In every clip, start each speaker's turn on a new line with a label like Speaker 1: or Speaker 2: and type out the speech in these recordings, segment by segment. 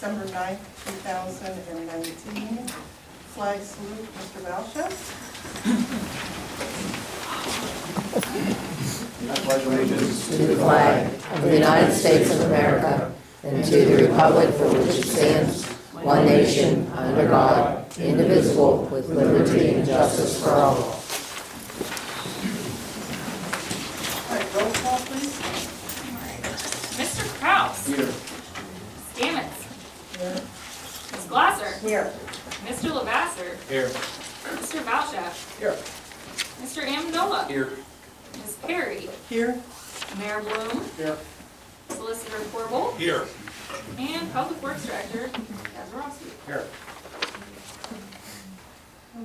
Speaker 1: December 9th, 2019. Flag salute, Mr. Balsha.
Speaker 2: I pledge allegiance
Speaker 3: to the flag of the United States of America and to the republic for which it stands, one nation, under God, indivisible, with liberty and justice for all.
Speaker 1: All right, roll call, please.
Speaker 4: All right. Mr. Kraus.
Speaker 2: here.
Speaker 4: Stamets.
Speaker 1: Here.
Speaker 4: Ms. Glasser.
Speaker 1: Here.
Speaker 4: Mr. Lavasser.
Speaker 2: Here.
Speaker 4: Mr. Balshaff.
Speaker 2: Here.
Speaker 4: Mr. Amendola.
Speaker 2: Here.
Speaker 4: Ms. Perry.
Speaker 1: Here.
Speaker 4: Mayor Bloom.
Speaker 2: Here.
Speaker 4: Solicitor Corbel.
Speaker 2: Here.
Speaker 4: And Public Works Director Gazarovski.
Speaker 2: Here.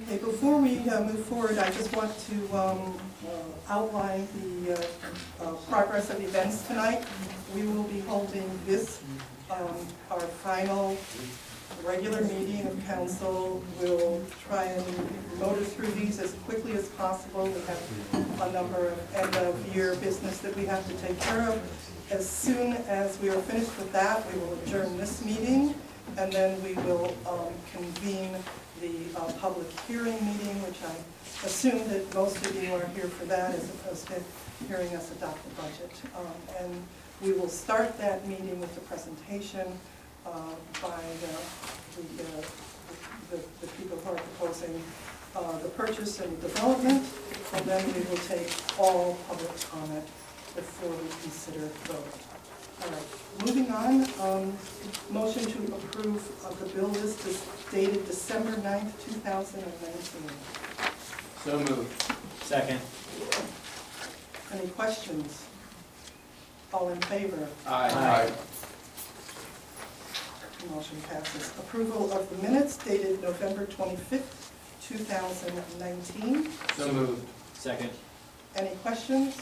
Speaker 1: Okay, before we move forward, I just want to outline the progress of events tonight. We will be holding this, our final regular meeting of council. We'll try and motor through these as quickly as possible. We have a number of end-of-year business that we have to take care of. As soon as we are finished with that, we will adjourn this meeting, and then we will convene the public hearing meeting, which I assume that most of you are here for that, as opposed to hearing us adopt the budget. And we will start that meeting with the presentation by the people who are proposing the purchase and development, and then we will take all public comment before we consider vote. All right, moving on, motion to approve of the bill list is dated December 9th, 2019.
Speaker 2: So moved. Second.
Speaker 1: Any questions? All in favor?
Speaker 2: Aye.
Speaker 1: Motion passes. Approval of the minutes dated November 25th, 2019.
Speaker 2: So moved. Second.
Speaker 1: Any questions?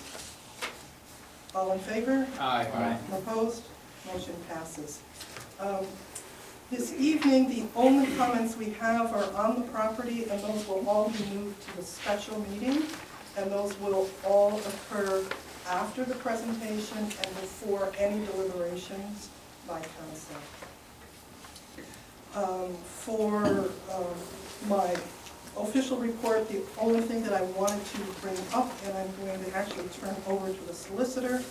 Speaker 1: All in favor?
Speaker 2: Aye.
Speaker 1: Opposed? Motion passes. This evening, the only comments we have are on the property, and those will all be moved to the special meeting, and those will all occur after the presentation and before any deliberations by council. For my official report, the only thing that I wanted to bring up, and I'm going to actually turn over to the solicitor,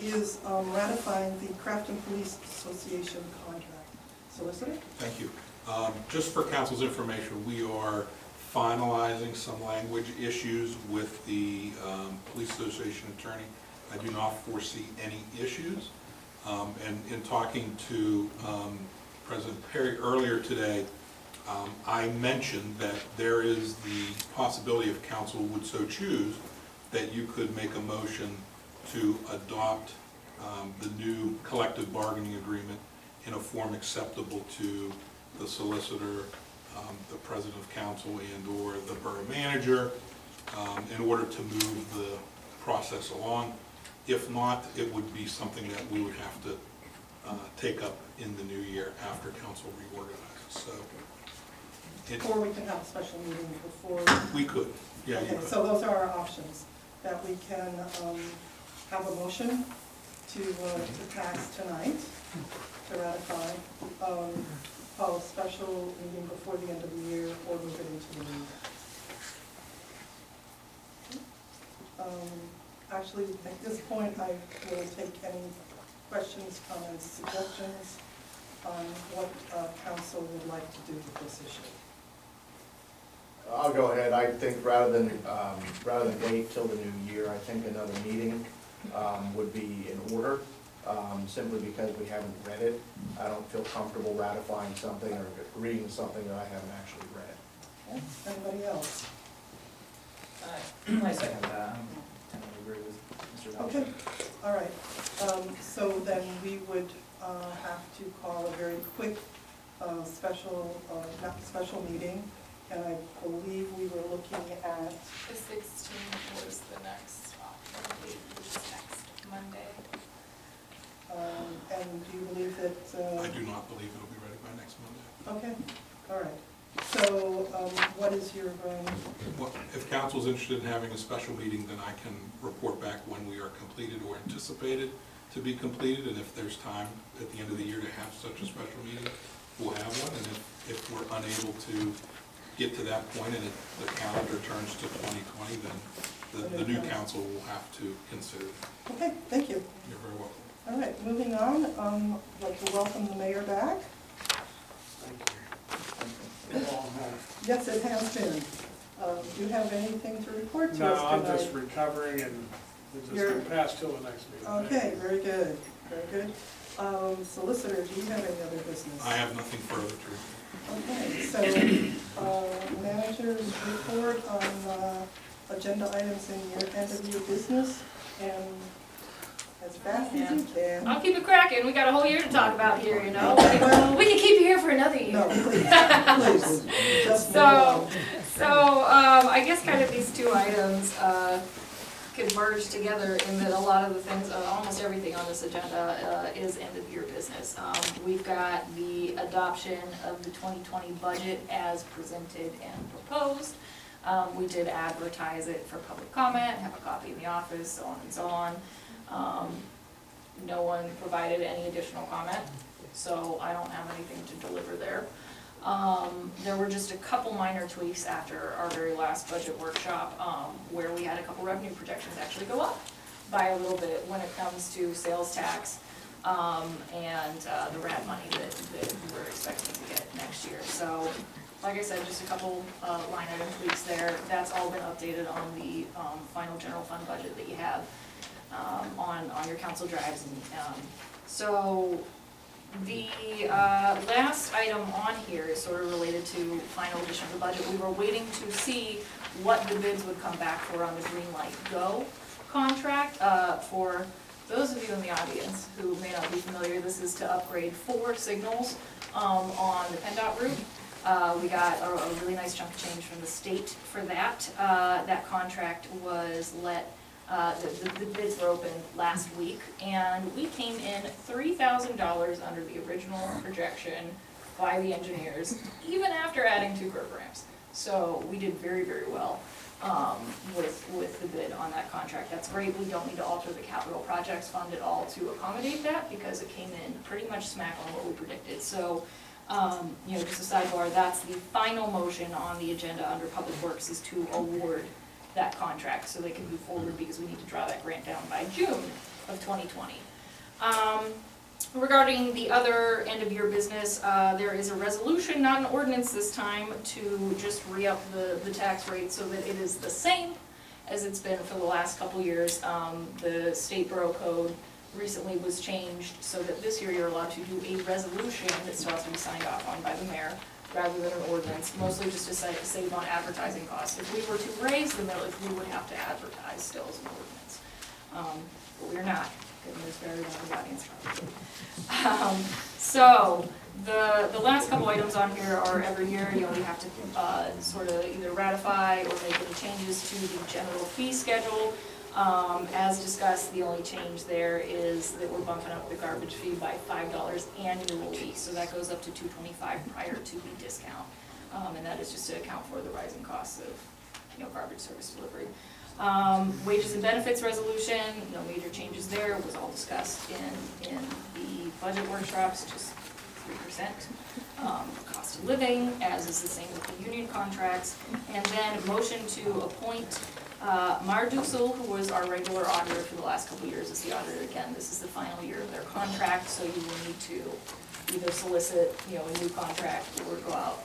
Speaker 1: is ratifying the Crafton Police Association contract. Solicitor?
Speaker 5: Thank you. Just for council's information, we are finalizing some language issues with the Police Association attorney. I do not foresee any issues. And in talking to President Perry earlier today, I mentioned that there is the possibility, if council would so choose, that you could make a motion to adopt the new collective bargaining agreement in a form acceptable to the solicitor, the president of council, and or the borough manager, in order to move the process along. If not, it would be something that we would have to take up in the new year after council reorganizes. So,
Speaker 1: Or we can have a special meeting before.
Speaker 5: we could, yeah, you
Speaker 1: Okay,
Speaker 5: could.
Speaker 1: so those are our options, that we can have a motion to pass tonight, to ratify, call a special meeting before the end of the year, or move it into the new year. Actually, at this point, I will take any questions, comments, suggestions on what council would like to do with this issue.
Speaker 6: I'll go ahead. I think rather than wait till the new year, I think another meeting would be in order, simply because we haven't read it. I don't feel comfortable ratifying something or agreeing to something that I haven't actually read.
Speaker 1: Okay. Anybody else?
Speaker 2: I second that. I tend to agree with Mr. Balshaff.
Speaker 1: Okay, all right. So then we would have to call a very quick special meeting, and I believe we were looking at,
Speaker 4: The 16th was the next date, which is next Monday.
Speaker 1: and do you believe that?
Speaker 5: I do not believe it'll be ready by next Monday.
Speaker 1: Okay, all right. So what is your,
Speaker 5: Well, if council's interested in having a special meeting, then I can report back when we are completed or anticipated to be completed, and if there's time at the end of the year to have such a special meeting, we're unable to get to that point and the calendar turns to 2020, then the new council will have to consider that.
Speaker 1: Okay, thank you.
Speaker 5: You're very welcome.
Speaker 1: All right, moving on, I'd like to welcome the mayor back. Yes, it has been. Do you have anything to report to us
Speaker 7: No, I'm
Speaker 1: tonight?
Speaker 7: just recovering and we're
Speaker 1: You're-
Speaker 7: just gonna pass till the next meeting.
Speaker 1: Okay, very good, very good. Solicitor, do you have any other business?
Speaker 5: I have nothing further to report.
Speaker 1: Okay, so, managers report on, agenda items in your end of your business, and as fast as you can.
Speaker 8: I'll keep it cracking. We got a whole year to talk about here, you know.
Speaker 1: Well,
Speaker 8: We can keep you here for another year.
Speaker 1: no, please, please, just move on.
Speaker 8: So, I guess kind of these two items converge together in that a lot of the things, almost everything on this agenda is end of year business. We've got the adoption of the 2020 budget as presented and proposed. We did advertise it for public comment, have a copy in the office, so on and so on. No one provided any additional comment, so I don't have anything to deliver there. There were just a couple minor tweaks after our very last budget workshop, where we had a couple revenue projections actually go up by a little bit when it comes to sales tax, and the RAD money that we're expecting to get next year. So, like I said, just a couple line item tweaks there. That's all been updated on the final general fund budget that you have on your council drives. And so the last item on here is sort of related to final edition of the budget. We were waiting to see what the bids would come back for on the Green Light Go contract. For those of you in the audience who may not be familiar, this is to upgrade 4 signals on the PennDOT route. We got a really nice chunk of change from the state for that. That contract was the bids were opened last week, and we came in $3,000 under the original projection by the engineers, even after adding 2 programs. So we did very, very well with the bid on that contract. That's great. We don't need to alter the capital projects fund at all to accommodate that, because it came in pretty much smack on what we predicted. So, just a sidebar, that's the final motion on the agenda under Public Works, is to award that contract so they can move forward, because we need to draw that grant down by June of 2020. Regarding the other end of year business, there is a resolution, not an ordinance this time, to just re-up the tax rate so that it is the same as it's been for the last couple years. The state borough code recently was changed so that this year you're allowed to do a resolution that still has to be signed off on by the mayor, rather than an ordinance, mostly just to save on advertising costs. If we were to raise the millage, we would have to advertise still as an ordinance. But we're not, given there's very little audience probably. So, the last couple items on here are every year, we have to sort of either ratify or make any changes to the general fee schedule. As discussed, the only change there is that we're bumping up the garbage fee by $5 annually, so that goes up to $2.25 prior to the discount. And that is just to account for the rising costs of, garbage service delivery. Wages and benefits resolution, no major changes there, it was all discussed in the budget workshops, just 3%. Cost of living, as is the same with the union contracts. And then motion to appoint Mardusel, who was our regular auditor for the last couple of years, is the auditor again. This is the final year of their contract, so you will need to either solicit, a new contract or go out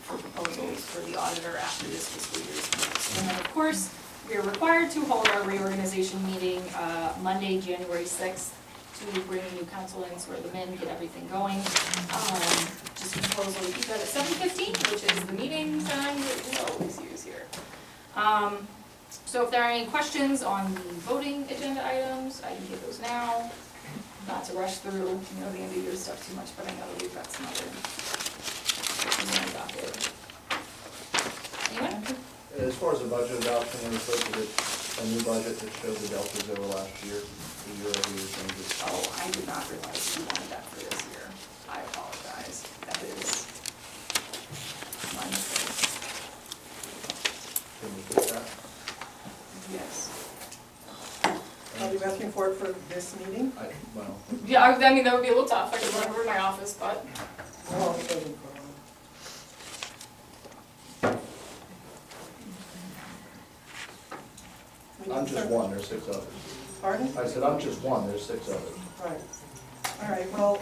Speaker 8: for proposals for the auditor after this fiscal year is closed. And then, of course, we are required to hold our reorganization meeting Monday, January 6th, to bring new council in, swear them in, get everything going. Just a proposal to keep that at 7:15, which is the meeting time that we always use here. So if there are any questions on the voting agenda items, I can get those now. Not to rush through, the end of year stuff too much, but I know that we've got some other things on the docket. Anyone?
Speaker 6: As far as the budget adoption, when we posted it, a new budget that showed the deltas over last year, the year-over-year changes.
Speaker 8: Oh, I did not realize you wanted that for this year. I apologize. That is my mistake.
Speaker 6: Can we put that?
Speaker 8: Yes.
Speaker 1: Are you asking for it for this meeting?
Speaker 8: Yeah, I mean, that would be a little tough. I could run over to my office, but
Speaker 1: Oh, okay.
Speaker 6: just one, there's 6 others.
Speaker 1: Pardon?
Speaker 6: I said, I'm just one, there's 6 others.
Speaker 1: Right. All right, well,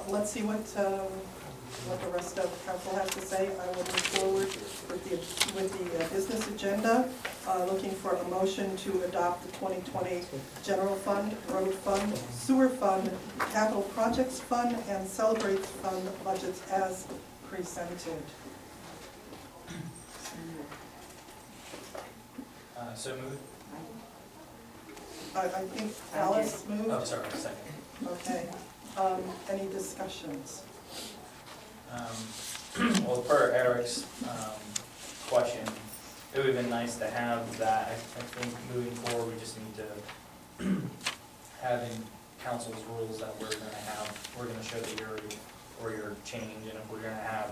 Speaker 1: let's see what the rest of council has to say. I will move forward with the business agenda, looking for a motion to adopt the 2020 General Fund, Road Fund, Sewer Fund, Capital Projects Fund, and Celebrates Fund budgets as presented.
Speaker 2: So moved.
Speaker 1: I think Alice moved.
Speaker 2: Oh, sorry, second.
Speaker 1: Okay. Any discussions?
Speaker 9: Well, per Eric's question, it would have been nice to have that. I think moving forward, we just need to have in council's rules that we're gonna show the year or your change, and if we're gonna have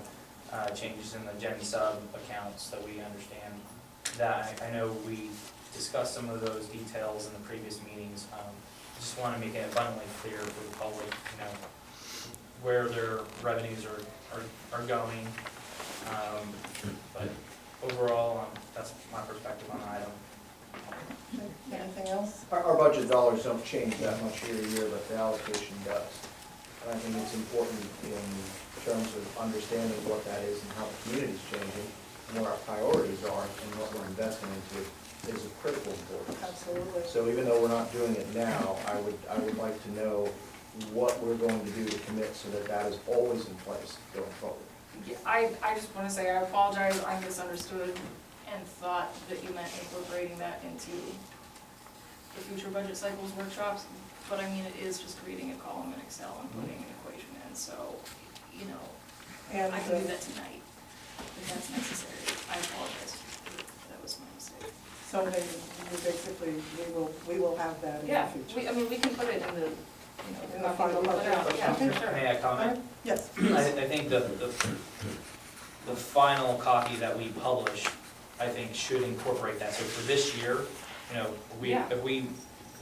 Speaker 9: changes in the gen sub accounts, that we understand that. I know we discussed some of those details in the previous meetings. Just want to make it abundantly clear for the public, you know, where their revenues are going. But overall, that's my perspective on the item.
Speaker 1: Anything else?
Speaker 6: Our budget dollars don't change that much year to year, but the allocation does. And I think it's important in terms of understanding what that is and how the community's changing, and what our priorities are, and what we're investing into is of critical importance.
Speaker 1: Absolutely.
Speaker 6: So even though we're not doing it now, I would like to know what we're going to do to commit so that that is always in place going forward.
Speaker 8: Yeah, I just want to say I apologize, I misunderstood and thought that you meant incorporating that into the future budget cycles workshops, but I mean, it is just creating a column in Excel and putting an equation in, so, you know,
Speaker 1: And
Speaker 8: I can do that tonight, if that's necessary. I apologize, that was my mistake.
Speaker 1: so then you basically, we will have that in the
Speaker 8: Yeah,
Speaker 1: future.
Speaker 8: I mean, we can put it in the, you know,
Speaker 1: In the final
Speaker 8: put it out,
Speaker 1: budget.
Speaker 8: yeah,
Speaker 1: Okay.
Speaker 8: for sure.
Speaker 9: May I comment?
Speaker 1: Yes.
Speaker 9: I think the final copy that we publish, I think, should incorporate that. So for this year, you know,
Speaker 8: Yeah.
Speaker 9: if we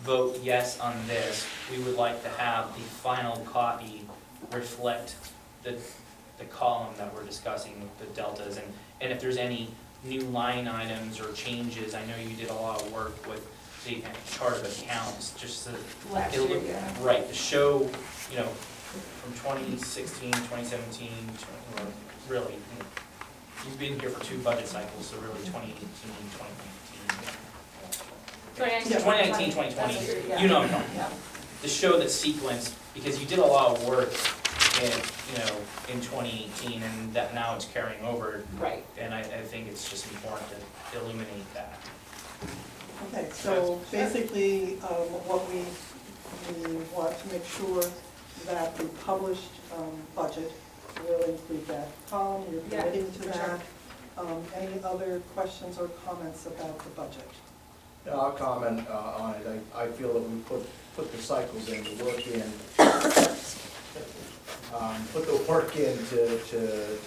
Speaker 9: vote yes on this, we would like to have the final copy reflect the column that we're discussing, the deltas, and if there's any new line items or changes. I know you did a lot of work with the chart of accounts, just to
Speaker 8: Last
Speaker 9: it'll
Speaker 8: year,
Speaker 9: look-
Speaker 8: yeah.
Speaker 9: right, to show, you know, from 2016, 2017, really, you know, you've been here for 2 budget cycles, so really 2018, 2019. 2019, 2020,
Speaker 8: Yeah.
Speaker 9: you know what I'm talking
Speaker 8: Yeah.
Speaker 9: about. To show the sequence, because you did a lot of work in, you know, in 2018, and that now it's carrying over,
Speaker 8: Right.
Speaker 9: and I think it's just important to illuminate that.
Speaker 1: Okay, so basically, what we want to make sure that the published budget will include that column, you're
Speaker 8: Yeah,
Speaker 1: committing to
Speaker 8: for
Speaker 1: that.
Speaker 8: sure.
Speaker 1: Any other questions or comments about the budget?
Speaker 6: Yeah, I'll comment on it. I feel that we put the cycles in, the work in, put the work in to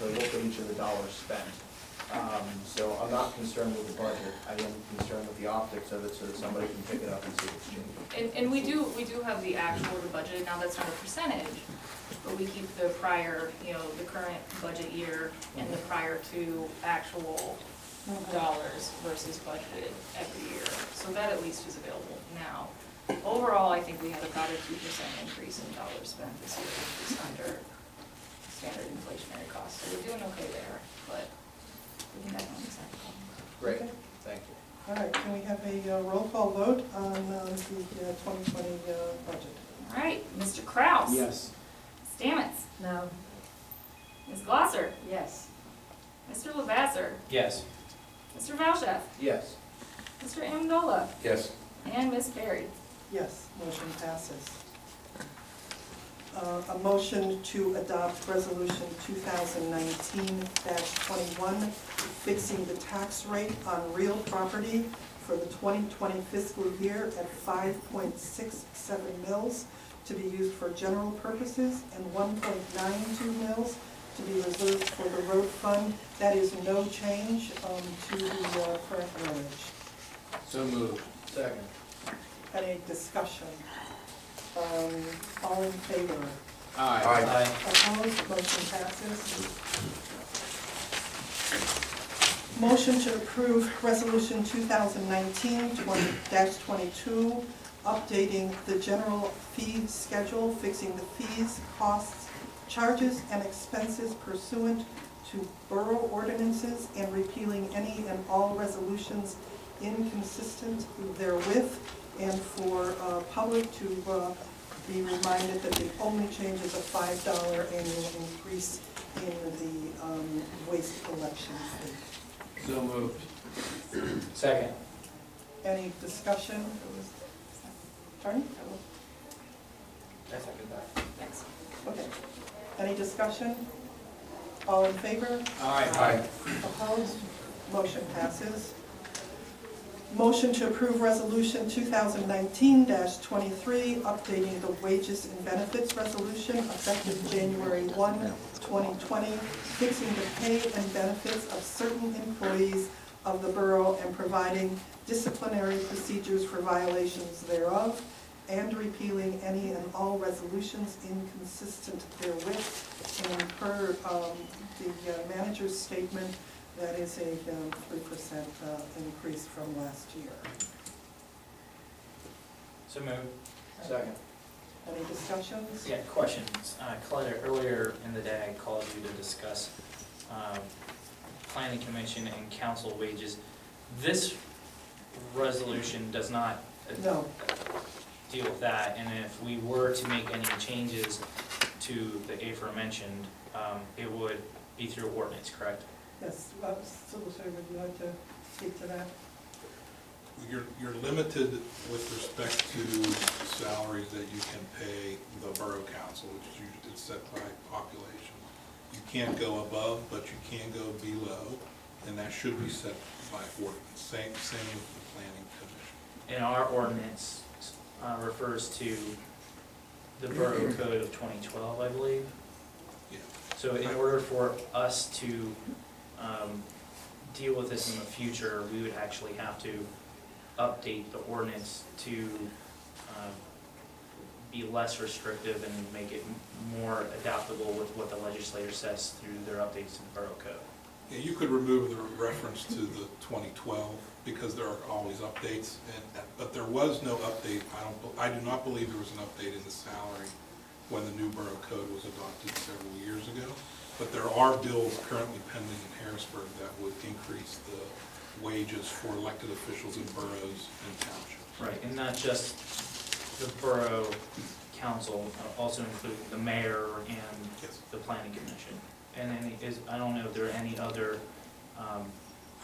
Speaker 6: look at each of the dollars spent. So I'm not concerned with the budget. I am concerned with the optics of it so that somebody can pick it up and see what's changing.
Speaker 8: And we do have the actual, the budget, now that's not a percentage, but we keep the prior, you know, the current budget year and the prior to actual dollars versus budgeted every year. So that at least is available now. Overall, I think we had about a 2% increase in dollars spent this year, which is under standard inflationary costs. So we're doing okay there, but we can definitely decide.
Speaker 6: Great, thank you.
Speaker 1: All right, can we have a roll call vote on the 2020 budget?
Speaker 8: All right, Mr. Kraus.
Speaker 2: Yes.
Speaker 8: Stamets.
Speaker 3: No.
Speaker 8: Ms. Glosser.
Speaker 3: Yes.
Speaker 8: Mr. Lavasser.
Speaker 9: Yes.
Speaker 8: Mr. Valchef.
Speaker 6: Yes.
Speaker 8: Mr. Amendola.
Speaker 5: Yes.
Speaker 8: And Ms. Berry.
Speaker 1: Yes, motion passes. A motion to adopt Resolution 2019-21, fixing the tax rate on real property for the 2020 fiscal year at 5.67 mils to be used for general purposes and 1.92 mils to be reserved for the road fund. That is no change to the current millage.
Speaker 2: So moved.
Speaker 6: Second.
Speaker 1: Any discussion? All in favor?
Speaker 2: Aye.
Speaker 1: Opposed? Motion passes. Motion to approve Resolution 2019-22, updating the general fee schedule, fixing the fees, costs, charges, and expenses pursuant to borough ordinances, and repealing any and all resolutions inconsistent therewith, and for public to be reminded that the only change is a $5 annual increase in the waste collection fee.
Speaker 2: So moved.
Speaker 9: Second.
Speaker 1: Any discussion? Pardon?
Speaker 9: I second that.
Speaker 4: Thanks.
Speaker 1: Okay. Any discussion? All in favor?
Speaker 2: Aye.
Speaker 1: Opposed? Motion passes. Motion to approve Resolution 2019-23, updating the wages and benefits resolution effective January 1, 2020, fixing the pay and benefits of certain employees of the borough and providing disciplinary procedures for violations thereof, and repealing any and all resolutions inconsistent therewith. And per the manager's statement, that is a 3% increase from last year.
Speaker 9: So moved.
Speaker 2: Second.
Speaker 1: Any discussions?
Speaker 9: Yeah, questions. Claudia, earlier in the day, I called you to discuss planning commission and council wages. This resolution does not
Speaker 1: No.
Speaker 9: deal with that, and if we were to make any changes to the aforementioned, it would be through ordinance, correct?
Speaker 1: Yes, Civil Service, would you like to speak to that?
Speaker 5: You're limited with respect to salaries that you can pay the borough council, which is usually set by population. You can't go above, but you can go below, and that should be set by ordinance. Same with the planning commission.
Speaker 9: And our ordinance refers to the Borough Code of 2012, I believe.
Speaker 5: Yeah.
Speaker 9: So in order for us to deal with this in the future, we would actually have to update the ordinance to be less restrictive and make it more adaptable with what the legislature says through their updates to the Borough Code.
Speaker 5: Yeah, you could remove the reference to the 2012 because there are always updates, but there was no update. I do not believe there was an update in the salary when the new Borough Code was adopted several years ago. But there are bills currently pending in Harrisburg that would increase the wages for elected officials in boroughs and townships.
Speaker 9: Right, and not just the Borough Council, also including the mayor and
Speaker 5: Yes.
Speaker 9: the planning commission. And I don't know if there are any other,
Speaker 5: I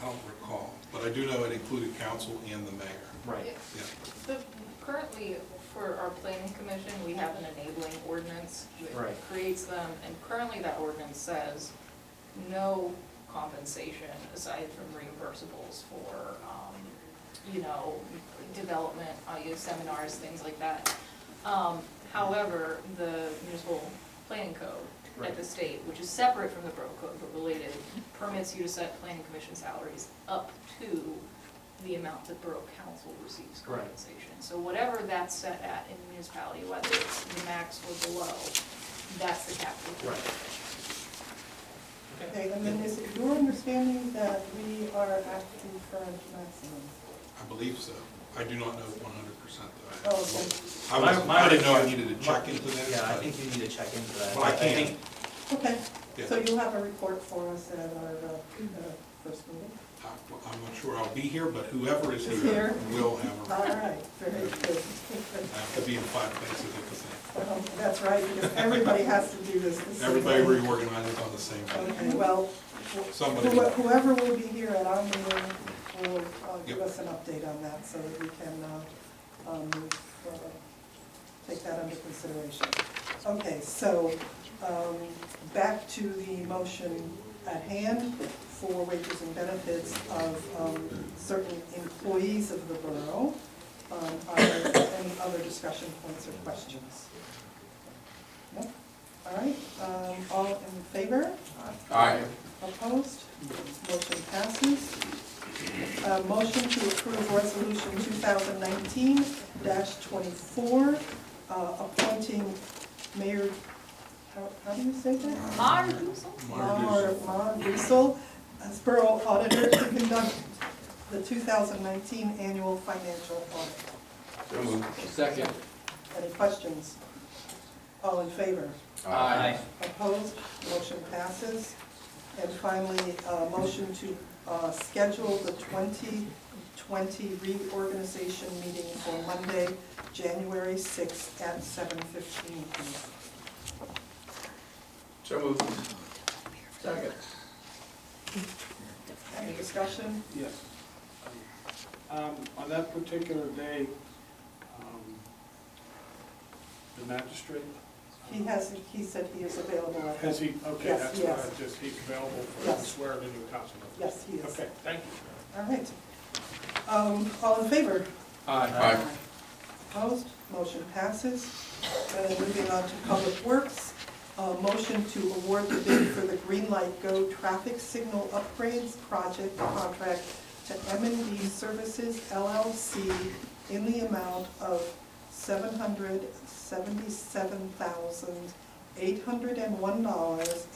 Speaker 5: don't recall, but I do know it included council and the mayor.
Speaker 9: right.
Speaker 5: Yeah.
Speaker 4: Currently, for our planning commission, we have an enabling ordinance that
Speaker 9: Right.
Speaker 4: creates them, and currently that ordinance says no compensation aside from reimbursables for, development, seminars, things like that. However, the municipal planning code at the state, which is separate from the borough code but related, permits you to set planning commission salaries up to the amount that borough council receives compensation. So whatever that's set at in the municipality, whether it's the max or below, that's the cap.
Speaker 9: Right.
Speaker 1: Okay, and then is it your understanding that we are at the current maximum?
Speaker 5: I believe so. I do not know 100% though.
Speaker 1: Oh, okay.
Speaker 5: I didn't know I needed to check into that.
Speaker 9: Yeah, I
Speaker 5: but-
Speaker 9: think you need to check into that.
Speaker 5: Well, I can't.
Speaker 1: Okay,
Speaker 5: Yeah.
Speaker 1: so you'll have a report for us at our first meeting?
Speaker 5: I'm not sure I'll be here, but whoever is
Speaker 1: Is
Speaker 5: here
Speaker 1: here.
Speaker 5: will have a,
Speaker 1: All right, very good.
Speaker 5: I have to be in 5 places at the same time.
Speaker 1: Well, that's right, because everybody has to do this. the same
Speaker 5: Everybody
Speaker 1: way.
Speaker 5: reorganizes on the same day.
Speaker 1: Okay, well,
Speaker 5: Somebody-
Speaker 1: whoever will be here at our meeting will give
Speaker 5: Yep.
Speaker 1: us an update on that so that we can take that under consideration. Okay, so back to the motion at hand for wages and benefits of certain employees of the borough. Are there any other discussion points or questions? No? All right, all in favor?
Speaker 2: Aye.
Speaker 1: Opposed? Motion passes. Motion to approve resolution 2019-24, appointing Mayor, how do you say that?
Speaker 4: Mar Dussel?
Speaker 5: Mar Dussel.
Speaker 1: Mar Dussel as Borough Auditor to conduct the 2019 annual financial audit.
Speaker 2: So moved. Second.
Speaker 1: Any questions? All in favor?
Speaker 2: Aye.
Speaker 1: Opposed? Motion passes. And finally, motion to schedule the 2020 reorganization meeting for Monday, January 6th at 7:15 p.m.
Speaker 2: So moved. Second.
Speaker 1: Any discussion?
Speaker 7: Yes. On that particular day, the magistrate,
Speaker 1: He said he is available.
Speaker 7: has he, okay,
Speaker 1: Yes,
Speaker 7: that's
Speaker 1: yes.
Speaker 7: what I just, he's available for
Speaker 1: Yes.
Speaker 7: swearing in new council members.
Speaker 1: Yes, he is.
Speaker 7: Okay, thank you.
Speaker 1: All right. All in favor?
Speaker 2: Aye.
Speaker 1: Opposed? Motion passes. And then moving on to Public Works, motion to award the bid for the Green Light Go traffic signal upgrades project contract to M&D Services LLC in the amount of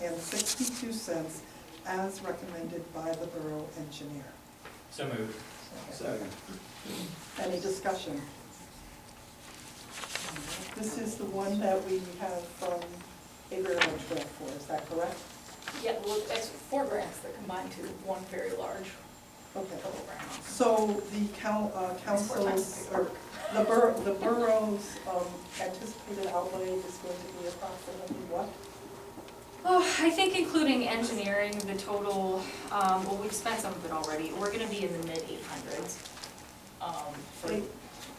Speaker 1: $777,801.62 as recommended by the Borough Engineer.
Speaker 9: So moved.
Speaker 2: Second.
Speaker 1: Any discussion? This is the one that we have a very large grant for, is that correct?
Speaker 8: Yeah, well, it's 4 grants that combine to one very large
Speaker 1: Okay.
Speaker 8: total grant.
Speaker 1: So the council's, or the borough's anticipated outlay is going to be approximately what?
Speaker 8: Oh, I think including engineering, the total, well, we've spent some of it already, we're gonna be in the mid-800s. For
Speaker 1: Eight-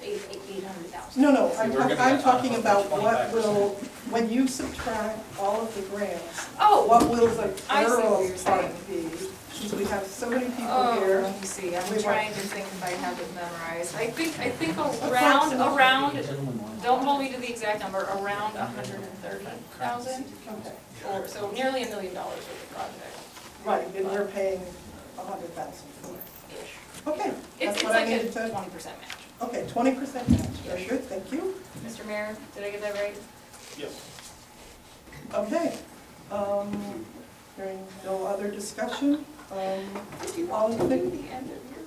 Speaker 8: 800,000.
Speaker 1: No,
Speaker 9: So we're gonna
Speaker 1: I'm
Speaker 9: get
Speaker 1: talking about what
Speaker 9: 25%.
Speaker 1: will, when you subtract all of the grants,
Speaker 8: Oh,
Speaker 1: what will the
Speaker 8: I see what you're
Speaker 1: borough's part
Speaker 8: saying.
Speaker 1: be? Since we have so many people
Speaker 8: oh,
Speaker 1: here.
Speaker 8: let me see, I'm
Speaker 1: We
Speaker 8: trying to think if I have it memorized. I think around, don't hold me to the exact number, around 130,000.
Speaker 1: Okay,
Speaker 8: Or, so nearly $1 million worth of project.
Speaker 1: right, and we're paying 100,000 for it.
Speaker 8: Ish.
Speaker 1: Okay,
Speaker 8: It's
Speaker 1: that's what I
Speaker 8: like a
Speaker 1: needed to.
Speaker 8: 20% match.
Speaker 1: Okay, 20% match, very good, thank you.
Speaker 8: Mr. Mayor, did I get that right?
Speaker 7: Yes.
Speaker 1: Okay, hearing no other discussion, all in favor?
Speaker 8: The end of your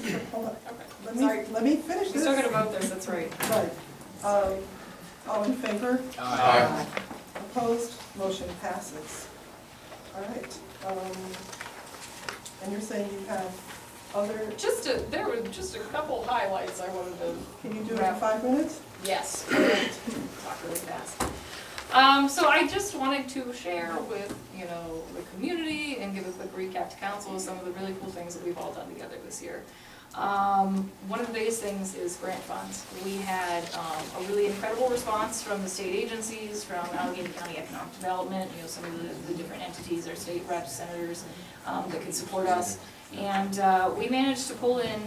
Speaker 8: report.
Speaker 1: Hold on,
Speaker 8: Okay, sorry.
Speaker 1: let me finish
Speaker 8: We
Speaker 1: this.
Speaker 8: still gotta vote this, that's right.
Speaker 1: Right, all in favor?
Speaker 2: Aye.
Speaker 1: Opposed, motion passes. All right, and you're saying you have other,
Speaker 8: There were just a couple highlights I wanted to,
Speaker 1: can you do it in 5 minutes?
Speaker 8: yes, talk really fast. So I just wanted to share with, the community and give a quick recap to council of some of the really cool things that we've all done together this year. One of the biggest things is grant funds. We had a really incredible response from the state agencies, from Allegheny County Economic Development, some of the different entities, our state reps, senators, that could support us. And we managed to pull in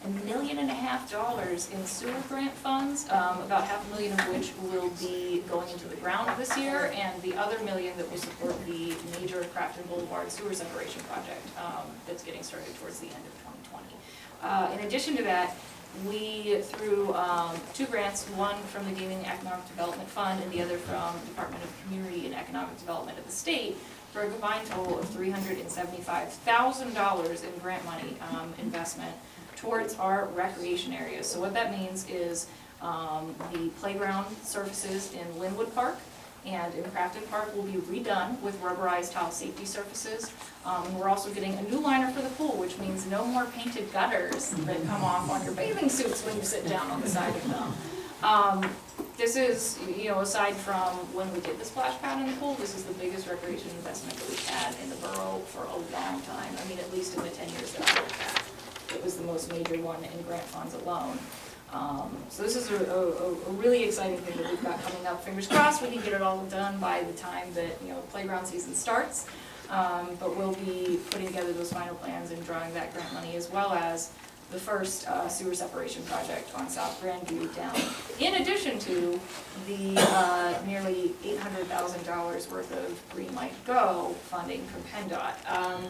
Speaker 8: $1.5 million in sewer grant funds, about $500,000 of which will be going into the ground this year, and the other $1 million that will support the major Crafton Boulevard sewer separation project that's getting started towards the end of 2020. In addition to that, we threw 2 grants, one from the Gaming Economic Development Fund and the other from Department of Community and Economic Development of the state, for a combined total of $375,000 in grant money investment towards our recreation areas. So what that means is the playground surfaces in Linwood Park and in Crafton Park will be redone with rubberized tile safety surfaces. And we're also getting a new liner for the pool, which means no more painted gutters that come off on your bathing suits when you sit down on the side of them. This is, aside from when we did the splash pad in the pool, this is the biggest recreation investment that we've had in the borough for a long time. I mean, at least in the 10 years that I've looked at. It was the most major one in grant funds alone. So this is a really exciting thing that we've got coming up. Fingers crossed we can get it all done by the time that playground season starts. But we'll be putting together those final plans and drawing that grant money, as well as the first sewer separation project on South Grandview down. In addition to the nearly $800,000 worth of Green Light Go funding from PennDOT.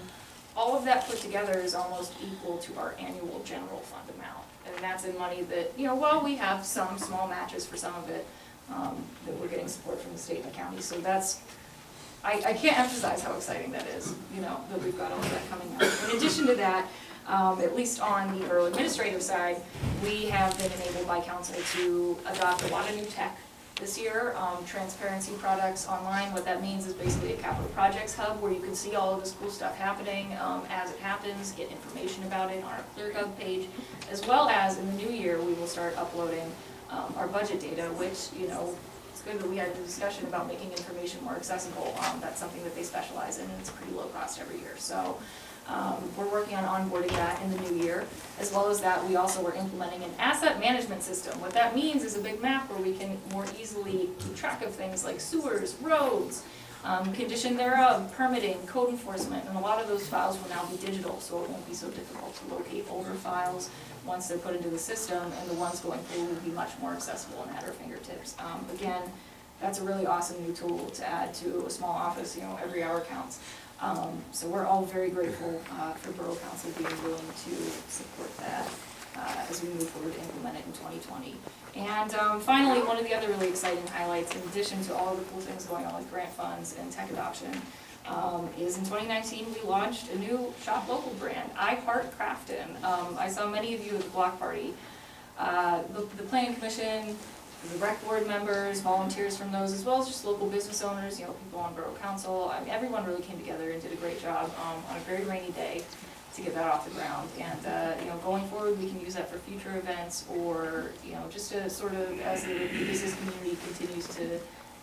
Speaker 8: All of that put together is almost equal to our annual general fund amount. And that's in money that, while we have some small matches for some of it, that we're getting support from the state and the county. So that's I can't emphasize how exciting that is, that we've got all that coming up. In addition to that, at least on the borough administrative side, we have been enabled by council to adopt a lot of new tech this year. Transparency products online, what that means is basically a capital projects hub where you can see all of this cool stuff happening as it happens, get information about it on our ClearGov page, as well as in the new year, we will start uploading our budget data, which, it's good that we had a discussion about making information more accessible. That's something that they specialize in, and it's pretty low cost every year. So we're working on onboarding that in the new year. As well as that, we also are implementing an asset management system. What that means is a big map where we can more easily keep track of things like sewers, roads, condition thereof, permitting, code enforcement, and a lot of those files will now be digital, so it won't be so difficult to locate older files once they're put into the system, and the ones going forward will be much more accessible and at our fingertips. Again, that's a really awesome new tool to add to a small office, every hour counts. So we're all very grateful for Borough Council being willing to support that as we move forward to implement it in 2020. And finally, one of the other really exciting highlights, in addition to all of the cool things going on with grant funds and tech adoption, is in 2019 we launched a new shop local brand, I Heart Crafton. I saw many of you at the block party. The Planning Commission, the rec board members, volunteers from those, as well as just local business owners, people on Borough Council. Everyone really came together and did a great job on a very rainy day to get that off the ground. And going forward, we can use that for future events, or just to sort of, as the business community continues to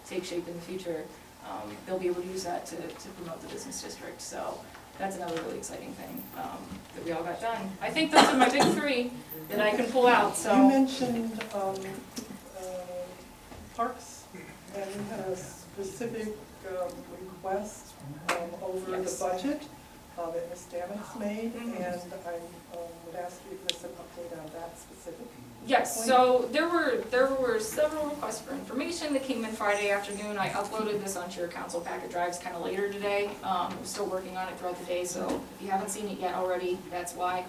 Speaker 8: take shape in the future, they'll be able to use that to promote the business district. So that's another really exciting thing that we all got done. I think those are my big three that I can pull out. So
Speaker 1: You mentioned parks, and you had a specific request over
Speaker 8: Yes.
Speaker 1: the budget that Ms. Damitz made,
Speaker 8: Mhm.
Speaker 1: and I would ask you to give us an update on that specific.
Speaker 8: yes, so there were several requests for information that came in Friday afternoon. I uploaded this onto your council packet drives kind of later today. I'm still working on it throughout the day, so if you haven't seen it yet already, that's why.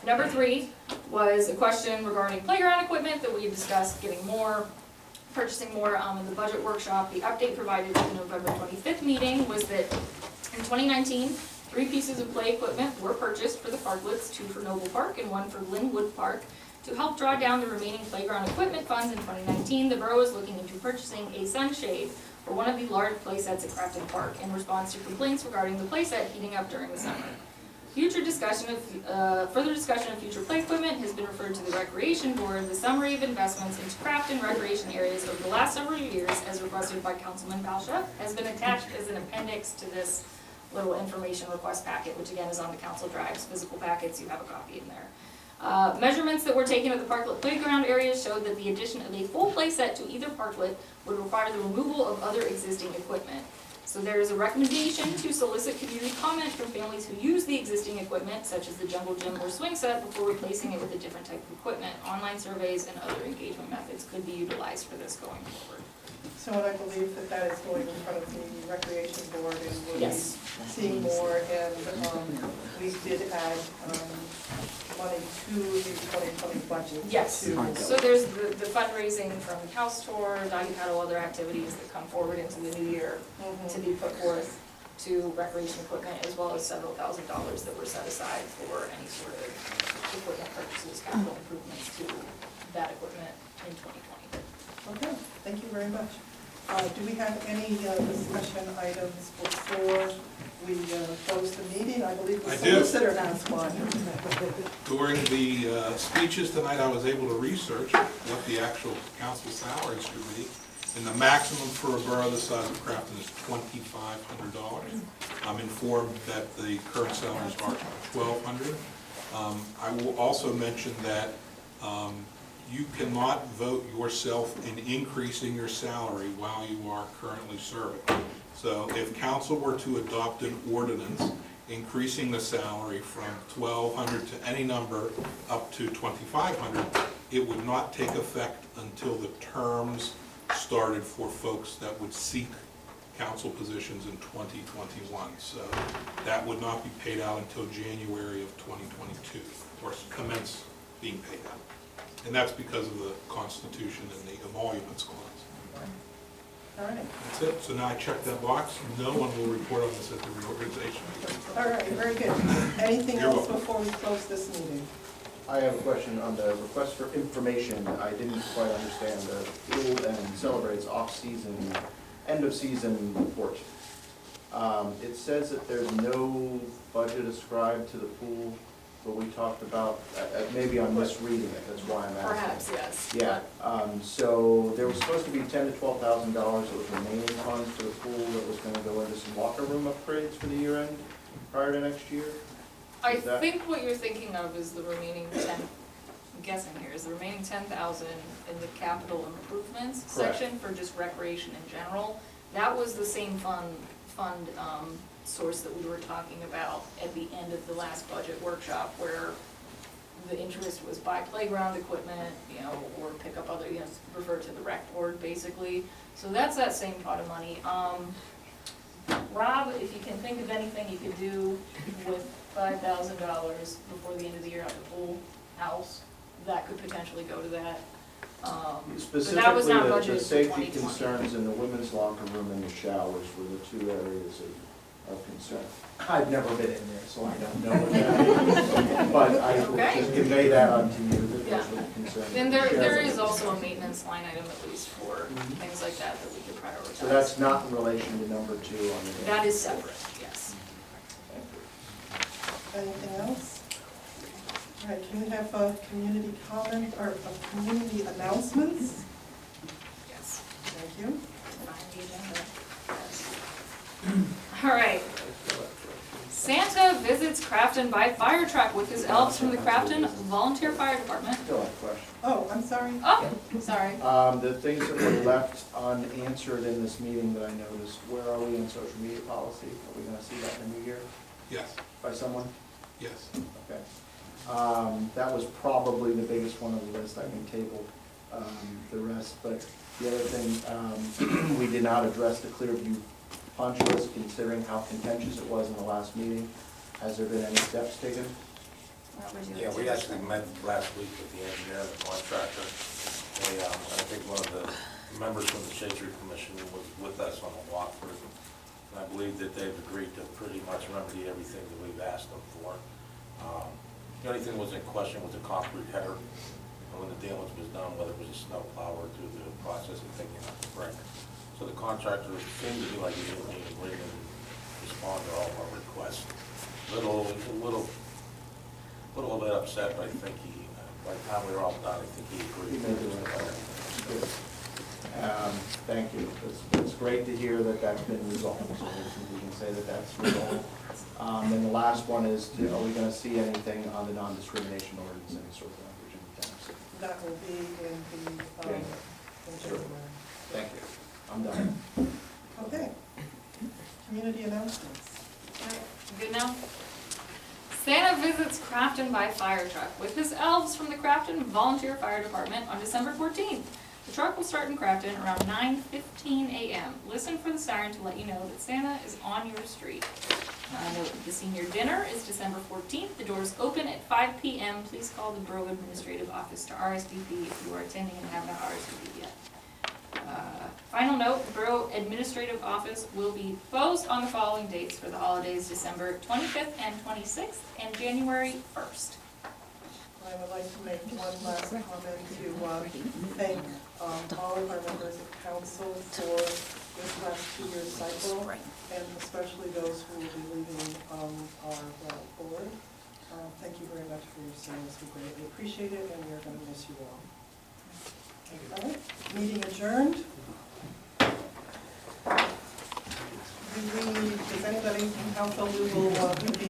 Speaker 8: Number 3 was a question regarding playground equipment that we had discussed purchasing more in the budget workshop. The update provided at the November 25th meeting was that in 2019, 3 pieces of play equipment were purchased for the parklets, 2 for Noble Park and 1 for Linwood Park. To help draw down the remaining playground equipment funds in 2019, the borough is looking into purchasing a sunshade for one of the large play sets at Crafton Park in response to complaints regarding the play set heating up during the summer. Further discussion of future play equipment has been referred to the Recreation Board. The summary of investments into Crafton recreation areas over the last several years, as requested by Councilman Balsha, has been attached as an appendix to this little information request packet, which again is on the council drives, physical packets, you have a copy in there. Measurements that were taken at the parklet playground areas showed that the addition of a full play set to either parklet would require the removal of other existing equipment. So there is a recommendation to solicit community comment from families who use the existing equipment, such as the jungle gym or swing set, before replacing it with a different type of equipment. Online surveys and other engagement methods could be utilized for this going forward.
Speaker 1: So and I believe that is going in front of the Recreation Board, and we'll be
Speaker 8: Yes.
Speaker 1: seeing more, and we did add money to the 2020 budget.
Speaker 8: Yes,
Speaker 1: to-
Speaker 8: so there's the fundraising from house tour, doggy paddle, other activities that come forward into the new year to be put forth to recreation equipment, as well as several $1,000s that were set aside for any sort of equipment purchases, capital improvements to that equipment in 2020.
Speaker 1: Okay, thank you very much. Do we have any discussion items before we close the meeting? I believe the
Speaker 5: I do.
Speaker 1: solicitor has one.
Speaker 5: During the speeches tonight, I was able to research what the actual council salary should be. And the maximum for a borough the size of Crafton is $2,500. I'm informed that the current salaries are $1,200. I will also mention that you cannot vote yourself in increasing your salary while you are currently serving. So if council were to adopt an ordinance increasing the salary from $1,200 to any number up to $2,500, it would not take effect until the terms started for folks that would seek council positions in 2021. So that would not be paid out until January of 2022, or commence being paid out. And that's because of the Constitution and the emoluments clause.
Speaker 1: All right.
Speaker 5: That's it. So now I check that box. No one will report on this at the reorganization meeting.
Speaker 1: All right, very good. Anything
Speaker 5: You're
Speaker 1: else
Speaker 5: welcome.
Speaker 1: before we close this meeting?
Speaker 6: I have a question on the request for information. I didn't quite understand the Pool and Celebrates off-season, end-of-season report. It says that there's no budget ascribed to the pool, but we talked about, maybe I'm misreading it, that's why I'm asking.
Speaker 8: Perhaps, yes.
Speaker 6: Yeah, so there was supposed to be $10,000 to $12,000 that was remaining funds for the pool that was gonna go into some locker room upgrades for the year end prior to next year.
Speaker 8: I
Speaker 6: Is that-
Speaker 8: think what you're thinking of is the remaining 10, I'm guessing here, is the remaining 10,000 in the capital improvements
Speaker 6: Correct.
Speaker 8: section for just recreation in general. That was the same fund source that we were talking about at the end of the last budget workshop, where the interest was buy playground equipment, or pick up other, refer to the rec board, basically. So that's that same pot of money. Rob, if you can think of anything you could do with $5,000 before the end of the year at the pool house, that could potentially go to that.
Speaker 6: Specifically,
Speaker 8: not
Speaker 6: the
Speaker 8: budgeted for
Speaker 6: safety
Speaker 8: 2020.
Speaker 6: concerns in the women's locker room and the showers were the two areas of concern. I've never been in there, so I don't know what that is. But I will
Speaker 8: Okay.
Speaker 6: just convey that onto you, that
Speaker 8: Yeah.
Speaker 6: those were the concerns.
Speaker 8: And there is also a maintenance line item at least for
Speaker 6: Mhm.
Speaker 8: things like that we could prioritize.
Speaker 6: So that's not in relation to number 2 on the.
Speaker 8: That is separate, yes.
Speaker 6: Thank you.
Speaker 1: Anything else? All right, can we have a community comment, or community announcements?
Speaker 8: Yes.
Speaker 1: Thank you.
Speaker 8: Find the agenda. Yes. All right. Santa visits Crafton by fire truck with his elves from the Crafton Volunteer Fire Department.
Speaker 6: Still have a question.
Speaker 1: Oh, I'm sorry.
Speaker 8: Oh, sorry.
Speaker 6: The things that were left unanswered in this meeting that I noticed, where are we in social media policy? Are we gonna see that in the new year
Speaker 5: Yes,
Speaker 6: by someone?
Speaker 5: yes.
Speaker 6: Okay. That was probably the biggest one on the list. I can table the rest, but the other thing, we did not address the Clearview punch list, considering how contentious it was in the last meeting. Has there been any steps taken?
Speaker 10: Yeah, we actually met last week with the engineer and the contractor. They, I think one of the members from the Shade Tree Commission was with us on the walkthrough. And I believe that they've agreed to pretty much remedy everything that we've asked them for. The only thing that was in question was the concrete header. And when the damage was done, whether it was a snow plow or through the process of taking out the brick. So the contractor seemed to be like he didn't need to bring and respond to all of our requests. A little bit upset, but I think he, by the time we were all done, I think he agreed.
Speaker 6: He made the right call. Thank you. It's great to hear that that's been resolved, so we can say that that's resolved. And the last one is, are we gonna see anything on the non-discrimination ordinance, any sort of language in the text?
Speaker 1: That will be in the,
Speaker 6: Okay.
Speaker 1: in January.
Speaker 6: Thank you. I'm done.
Speaker 1: Okay. Community announcements.
Speaker 8: Good now? Santa visits Crafton by fire truck with his elves from the Crafton Volunteer Fire Department on December 14th. The truck will start in Crafton around 9:15 a.m. Listen for the siren to let you know that Santa is on your street. Note that the senior dinner is December 14th. The doors open at 5 p.m. Please call the Borough Administrative Office to RSVP if you are attending and have not RSVP'd yet. Final note, the Borough Administrative Office will be closed on the following dates for the holidays, December 25th and 26th, and January 1st.
Speaker 1: I would like to make one last comment to thank all of our members of council for this last 2-year cycle, and especially those who will be leaving our board. Thank you very much for your service. We greatly appreciate it, and we're going to miss you all. All right, meeting adjourned. Does anybody from council who will